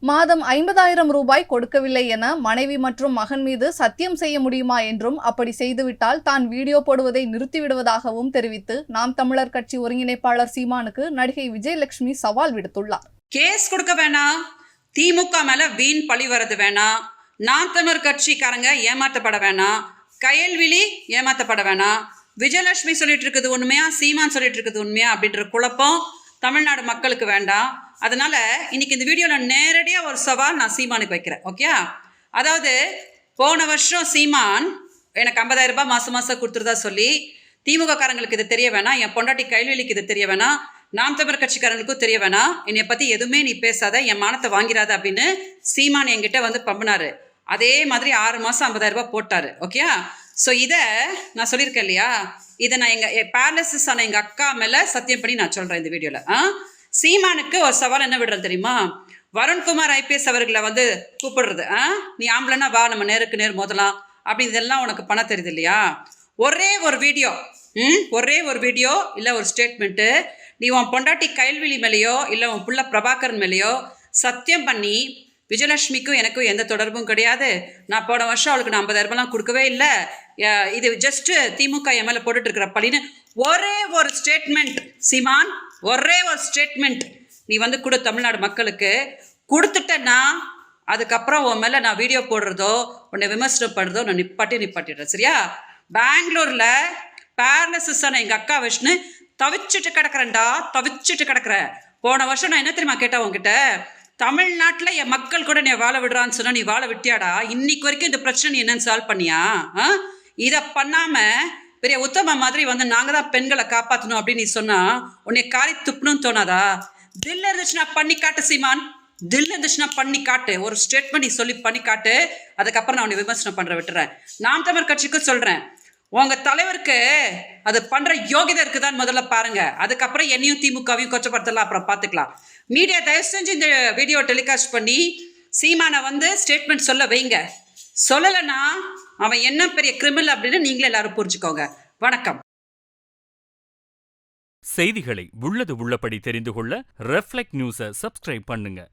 மாதம் 50,000 ரூபாய் கொடுக்கவில்லை என மனைவி மற்றும் மகன் மீது சத்தியம் செய்ய முடியுமா என்றும், அப்படி செய்துவிட்டால் தான் வீடியோ போடுவதை நிறுத்திவிடுவதாகவும் தெரிவித்து நாம் தமிழர் கட்சி ஒருங்கிணைப்பாளர் சீமானுக்கு நடிகை விஜயலட்சுமி சவால் விடுத்துள்ளார். கேஸ் கொடுக்க வேணாம், திமுக மேல வீண் பழி வரது வேணாம், நாம் தமிழர் கட்சிக்காரங்க ஏமாற்றப்பட வேணாம், கயல்விழி ஏமாற்றப்பட வேணாம், விஜயலட்சுமி சொல்லிட்டு இருக்குது உண்மையா, சீமான் சொல்லிட்டு இருக்குது உண்மையா அப்படின்ற குழப்பம் தமிழ்நாடு மக்களுக்கு வேண்டாம். அதனால இன்னைக்கு இந்த வீடியோவில் நேரடியாக ஒரு சவால் நான் சீமானுக்கு வைக்கிறேன். ஓகே, அதாவது போன வருஷம் சீமான் எனக்கு 50,000 ரூபாய் மாதம் கொடுத்துருதா சொல்லி திமுக காரங்களுக்கு இது தெரிய வேணாம், என் பொண்டாட்டி கைல்வெளிக்கு இது தெரிய வேணாம், நாம் தமிழர் கட்சிக்காரங்களுக்கும் தெரிய வேணாம், என்னை பற்றி எதுவுமே நீ பேசாத, என் மானத்தை வாங்கிறாத அப்படின்னு சீமான் என்கிட்ட வந்து பம்பினாரு. அதே மாதிரி 6 மாதம் 50,000 ரூபாய் போட்டாரு. ஓகே, ஸோ இதை நான் சொல்லியிருக்கேன் இல்லையா, இதை நான் எங்கள் பேரலிசிஸ் ஆன எங்கள் அக்கா மேலே சத்தியம் பண்ணி நான் சொல்கிறேன் இந்த வீடியோவில். சீமானுக்கு ஒரு சவால் என்ன விடுறேன் தெரியுமா, வருண்குமார் ஐபிஎஸ் அவர்களை வந்து கூப்பிடுறது, நீ ஆம்பளைன்னா வா நம்ம நேருக்கு நேர் மோதலாம் அப்படி, இதெல்லாம் உனக்கு பண்ண தெரியுது இல்லையா, ஒரே ஒரு வீடியோ இல்லை ஒரு ஸ்டேட்மெண்ட்டு நீ உன் பொண்டாட்டி கைல்விழி மேலேயோ இல்லை உன் புள்ள பிரபாகரன் மேலேயோ சத்தியம் பண்ணி விஜயலட்சுமிக்கும் எனக்கும் எந்த தொடர்பும் கிடையாது, நான் போன வருஷம் அவளுக்கு நான் 50,000 ரூபாய்லாம் கொடுக்கவே இல்லை, இது ஜஸ்ட்டு திமுக என் மேலே போட்டுட்டு இருக்கிற பழின்னு ஒரே ஒரு ஸ்டேட்மெண்ட் சீமான், ஒரே ஒரு ஸ்டேட்மெண்ட் நீ வந்து கொடு தமிழ்நாடு மக்களுக்கு. கொடுத்துட்டேன்னா அதுக்கப்புறம் உன் மேலே நான் வீடியோ போடுறதோ உன்னை விமர்சனம் பண்ணுறதோ நான் நிப்பாட்டிடுறேன். சரியா? பெங்களூரில் பேரலிசிஸான எங்கள் அக்கா விஷ்ணு தவிச்சிட்டு கிடக்கிறேன். போன வருஷம் நான் என்ன தெரியுமா கேட்டேன் உங்ககிட்ட, தமிழ்நாட்டில் என் மக்கள் கூட நீ வாழ விடுறான்னு சொன்னா நீ வாழ விட்டியாடா, இன்னைக்கு வரைக்கும் இந்த பிரச்சனை நீ என்னன்னு சால்வ் பண்ணியா? இதை பண்ணாமல் பெரிய உத்தம மாதிரி வந்து நாங்கள் தான் பெண்களை காப்பாற்றணும் அப்படின்னு நீ சொன்னா உன்னை காரி துப்பணும்னு தோணாதா? தில் இருந்துச்சுன்னா பண்ணி காட்டு சீமான், தில் இருந்துச்சுன்னா பண்ணி காட்டு, ஒரு ஸ்டேட்மெண்ட் நீ சொல்லி பண்ணி காட்டு, அதுக்கப்புறம் நான் உன்னை விமர்சனம் பண்ணுற விட்டுறேன். நாம் தமிழர் கட்சிக்கும் சொல்கிறேன், உங்கள் தலைவருக்கு அது பண்ணுற யோகிதை இருக்குதான்னு முதல்ல பாருங்க, அதுக்கப்புறம் என்னையும் திமுகவையும் கொச்சப்படுத்தலாம், அப்புறம் பார்த்துக்கலாம். மீடியா தயவு செஞ்சு இந்த வீடியோ டெலிகாஸ்ட் பண்ணி சீமானை வந்து ஸ்டேட்மெண்ட் சொல்ல வைங்க. சொல்லலைன்னா அவன் என்ன பெரிய கிரிமினல் அப்படின்னு நீங்களே எல்லாரும் புரிஞ்சுக்கோங்க. வணக்கம். செய்திகளை உள்ளது உள்ளபடி தெரிந்து கொள்ள ரெஃப்ளெக்ட் நியூஸை சப்ஸ்கிரைப் பண்ணுங்க.